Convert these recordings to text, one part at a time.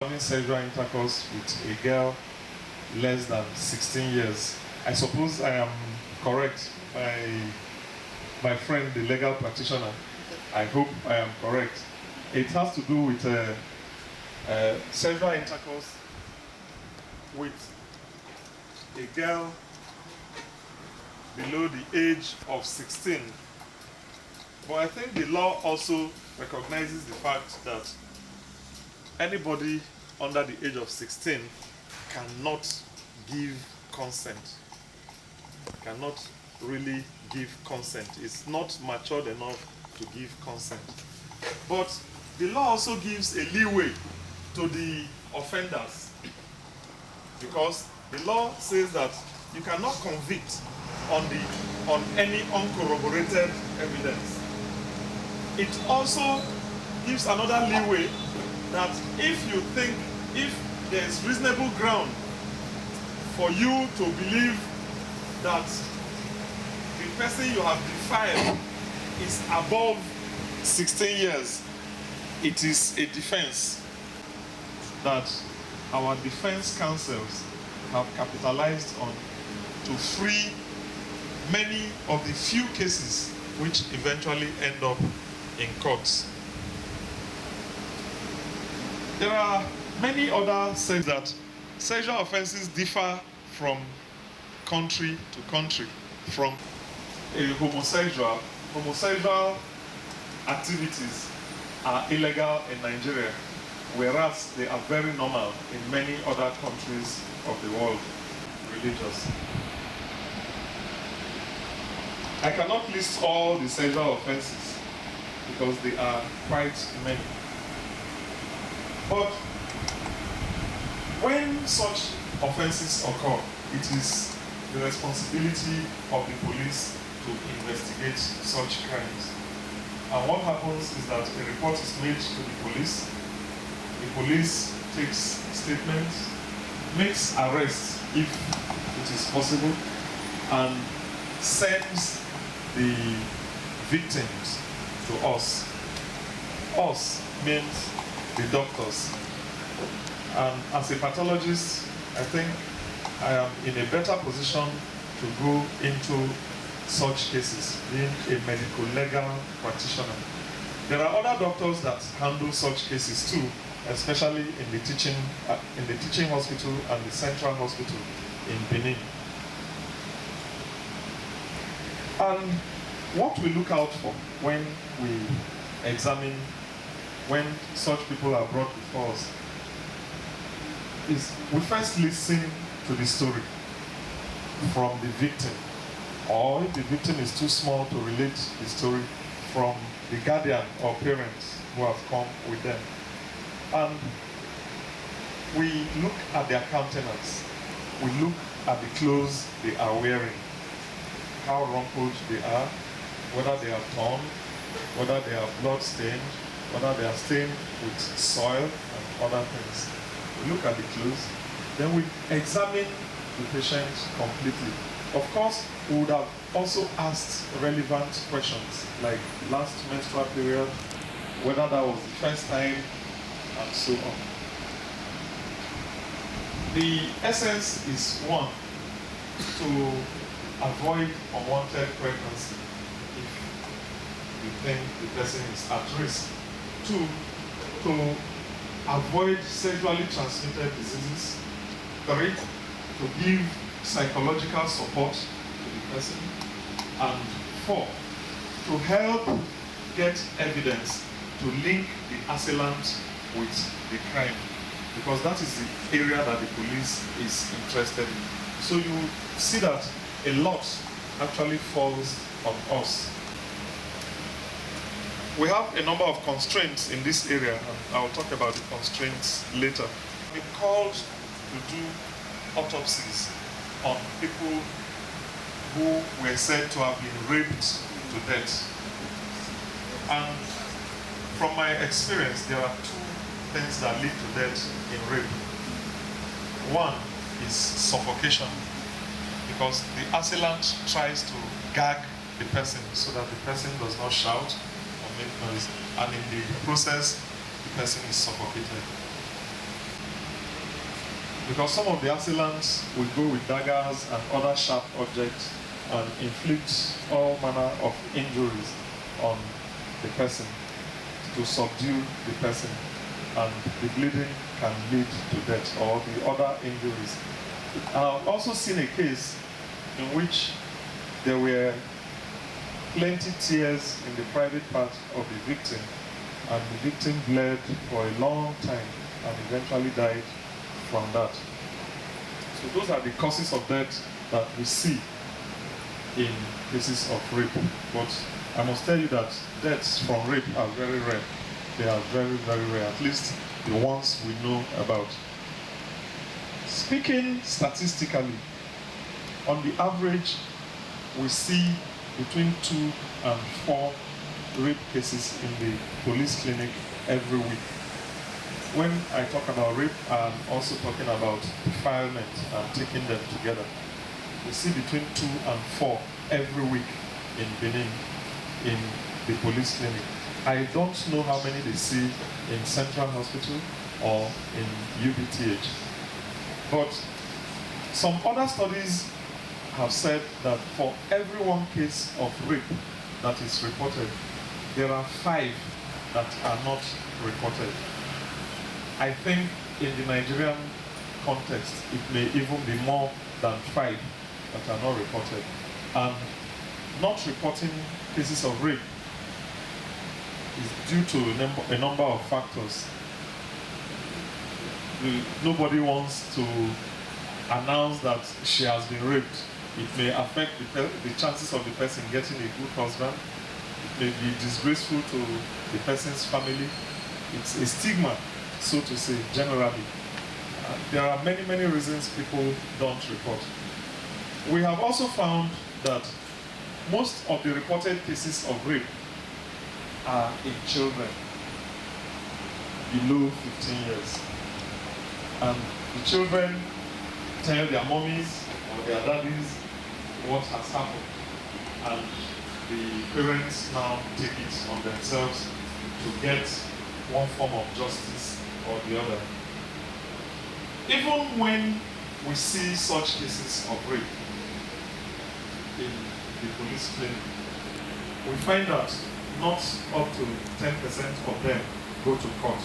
Having sexual intercourse with a girl less than 16 years. I suppose I am correct. My friend, the legal practitioner, I hope I am correct. It has to do with sexual intercourse with a girl below the age of 16. But I think the law also recognizes the fact that anybody under the age of 16 cannot give consent. Cannot really give consent. It's not matured enough to give consent. But the law also gives a leeway to the offenders, because the law says that you cannot convict on any uncorroborated evidence. It also gives another leeway that if there is reasonable ground for you to believe that the person you have defiled is above 16 years, it is a defense that our defense counsels have capitalized on to free many of the few cases which eventually end up in courts. There are many other things that sexual offenses differ from country to country. From a homosexual activities are illegal in Nigeria, whereas they are very normal in many other countries of the world. Religious. I cannot list all the sexual offenses because they are quite many. But when such offenses occur, it is the responsibility of the police to investigate such crimes. And what happens is that a report is made to the police. The police takes statements, makes arrests if it is possible, and sends the victims to us. Us means the doctors. And as a pathologist, I think I am in a better position to go into such cases, being a medical legal practitioner. There are other doctors that handle such cases too, especially in the teaching hospital and the central hospital in Benin. And what we look out for when we examine, when such people are brought before us, is we first listen to the story from the victim, or if the victim is too small to relate the story, from the guardian or parents who have come with them. And we look at their countenance, we look at the clothes they are wearing, how rumpled they are, whether they are torn, whether they are blood-stained, whether they are stained with soil and other things. We look at the clothes, then we examine the patient completely. Of course, we would have also asked relevant questions like last menstrual period, whether that was the first time, and so on. The essence is, one, to avoid unwanted pregnancy if you think the person is at risk. Two, to avoid sexually transmitted diseases. Three, to give psychological support to the person. And four, to help get evidence to link the assailant with the crime, because that is the area that the police is interested in. So you see that a lot actually falls on us. We have a number of constraints in this area, and I'll talk about the constraints later. We're called to do autopsies on people who were said to have been raped to death. And from my experience, there are two things that lead to death in rape. One is suffocation, because the assailant tries to gag the person so that the person does not shout or make noise, and in the process, the person is suffocated. Because some of the assailants will go with daggers and other sharp objects and inflict all manner of injuries on the person to subdue the person, and the bleeding can lead to death or the other injuries. I've also seen a case in which there were plenty tears in the private part of the victim, and the victim bled for a long time and eventually died from that. So those are the causes of death that we see in cases of rape. But I must tell you that deaths from rape are very rare. They are very, very rare, at least the ones we know about. Speaking statistically, on the average, we see between 2 and 4 rape cases in the police clinic every week. When I talk about rape, I'm also talking about defilement and taking them together. We see between 2 and 4 every week in Benin, in the police clinic. I don't know how many they see in Central Hospital or in UBTH. But some other studies have said that for every 1 case of rape that is reported, there are 5 that are not reported. I think in the Nigerian context, it may even be more than 5 that are not reported. And not reporting cases of rape is due to a number of factors. Nobody wants to announce that she has been raped. It may affect the chances of the person getting a good husband. It may be disgraceful to the person's family. It's a stigma, so to say, generally. There are many, many reasons people don't report. We have also found that most of the reported cases of rape are in children below 15 years. And the children tell their mommies or their daddies what has happened. And the parents now take it on themselves to get one form of justice or the other. Even when we see such cases of rape in the police clinic, we find that not up to 10% of them go to court.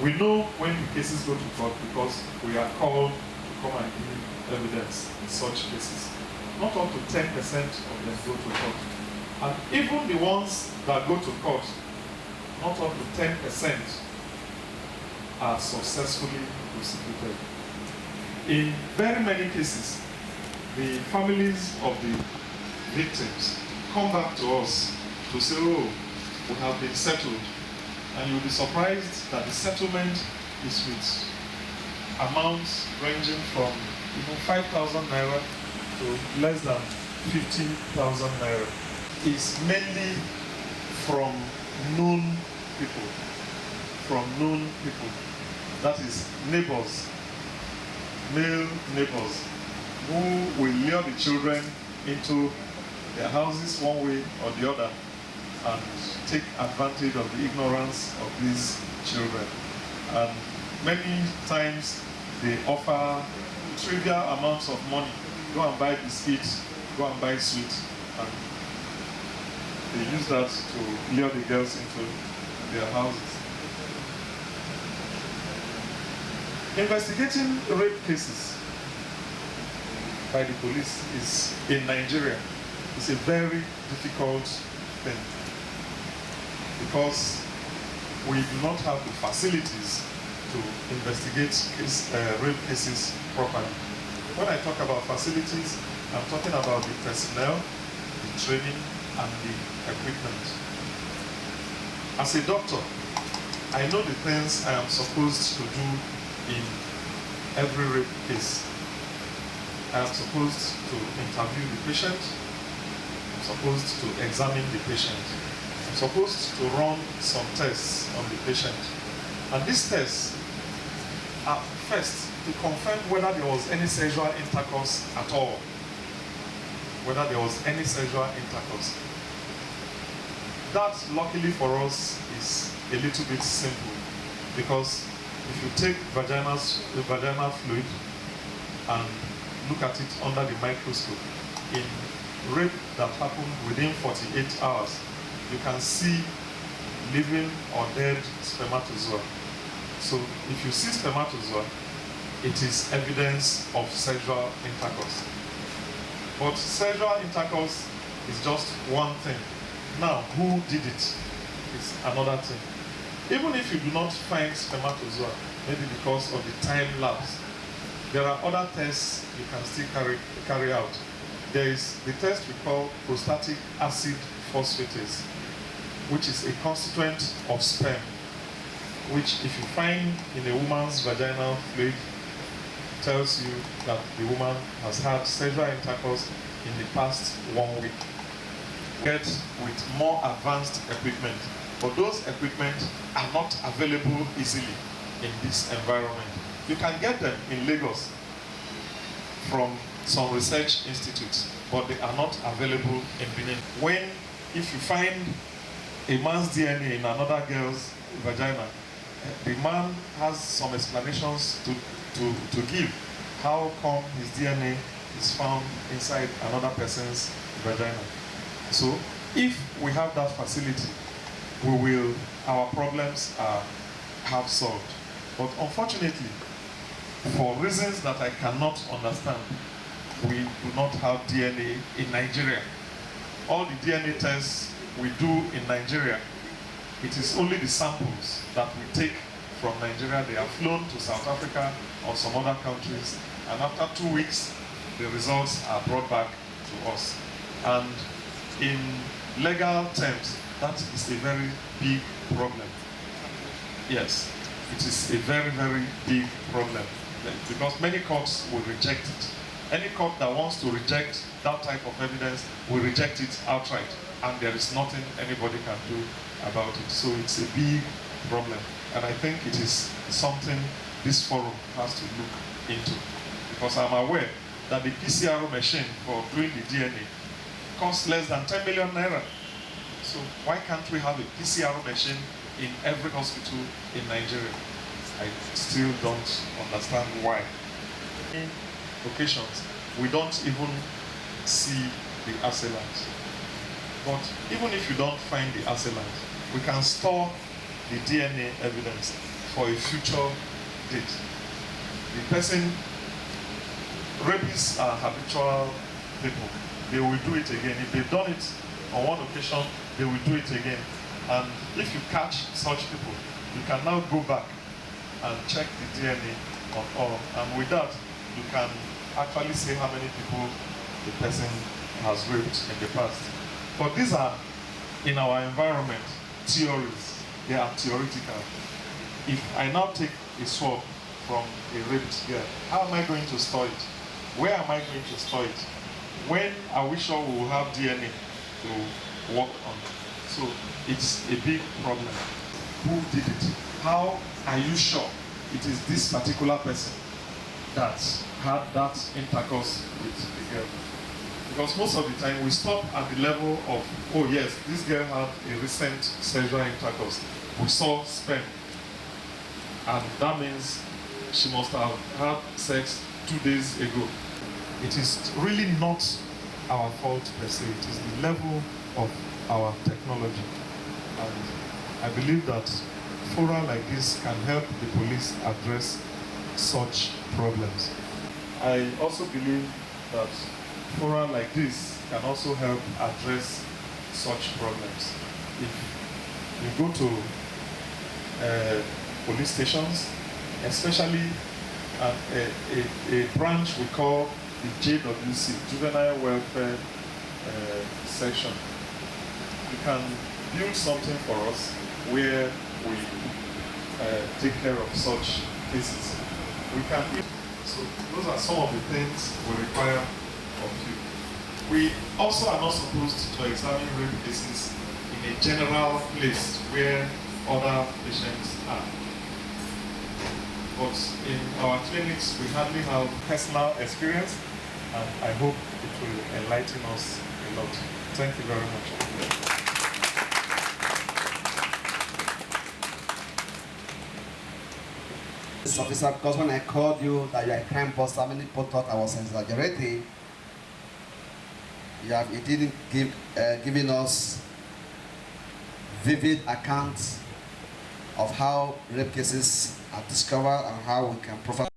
We know when the cases go to court because we are called to come and give evidence in such cases. Not up to 10% of them go to court. And even the ones that go to court, not up to 10% are successfully prosecuted. In very many cases, the families of the victims come back to us to say, oh, we have been settled. And you'll be surprised that the settlement is with amounts ranging from 5,000 naira to less than 50,000 naira. It's mainly from known people. That is neighbors, male neighbors, who will lure the children into their houses one way or the other and take advantage of the ignorance of these children. And many times they offer trivial amounts of money. Go and buy biscuits, go and buy sweets, and they use that to lure the girls into their houses. Investigating rape cases by the police in Nigeria is a very difficult thing because we do not have the facilities to investigate rape cases properly. When I talk about facilities, I'm talking about the personnel, the training, and the equipment. As a doctor, I know the things I am supposed to do in every rape case. I am supposed to interview the patient. I'm supposed to examine the patient. I'm supposed to run some tests on the patient. And these tests are first to confirm whether there was any sexual intercourse at all. Whether there was any sexual intercourse. That, luckily for us, is a little bit simple because if you take the vaginal fluid and look at it under the microscope, in rape that happened within 48 hours, you can see living or dead spermatozoa. So if you see spermatozoa, it is evidence of sexual intercourse. But sexual intercourse is just one thing. Now, who did it is another thing. Even if you do not find spermatozoa, maybe because of the time lapse, there are other tests you can still carry out. There is the test we call prostatic acid phosphatase, which is a constituent of sperm, which if you find in a woman's vaginal fluid, tells you that the woman has had sexual intercourse in the past 1 week. Get with more advanced equipment, but those equipment are not available easily in this environment. You can get them in Lagos from some research institutes, but they are not available in Benin. If you find a man's DNA in another girl's vagina, the man has some explanations to give. How come his DNA is found inside another person's vagina? So, if we have that facility, our problems are half solved. But unfortunately, for reasons that I cannot understand, we do not have DNA in Nigeria. All the DNA tests we do in Nigeria, it is only the samples that we take from Nigeria. They are flown to South Africa or some other countries, and after 2 weeks, the results are brought back to us. And in legal terms, that is a very big problem. Yes, it is a very, very big problem, because many courts will reject it. Any court that wants to reject that type of evidence will reject it outright, and there is nothing anybody can do about it. So it's a big problem, and I think it is something this forum has to look into, because I'm aware that the PCR machine for doing the DNA costs less than 10 million naira. So why can't we have a PCR machine in every hospital in Nigeria? I still don't understand why. In occasions, we don't even see the assailant. But even if you don't find the assailant, we can store the DNA evidence for a future date. The person, rapists are habitual people. They will do it again. If they've done it on one occasion, they will do it again. And if you catch such people, you can now go back and check the DNA on all. And with that, you can actually say how many people the person has raped in the past. But these are, in our environment, theories. They are theoretical. If I now take a swab from a raped girl, how am I going to store it? Where am I going to store it? When are we sure we will have DNA to work on? So it's a big problem. Who did it? How are you sure it is this particular person that had that intercourse with the girl? Because most of the time we stop at the level of, oh yes, this girl had a recent sexual intercourse. We saw sperm. And that means she must have had sex 2 days ago. It is really not our fault per se. It is the level of our technology. And I believe that fora like this can help the police address such problems. I also believe that fora like this can also help address such problems. If you go to police stations, especially at a branch we call the JWC, Juvenile Welfare Section, you can build something for us where we take care of such cases. We can. So those are some of the things we require of you. We also are not supposed to examine rape cases in a general place where other patients are. But in our clinics, we hardly have personal experience, and I hope it will enlighten us a lot. Thank you very much. Officer, because when I called you that you are a crime buster, many people thought I was exaggerating. You have indeed given us vivid accounts of how rape cases are discovered and how we can provide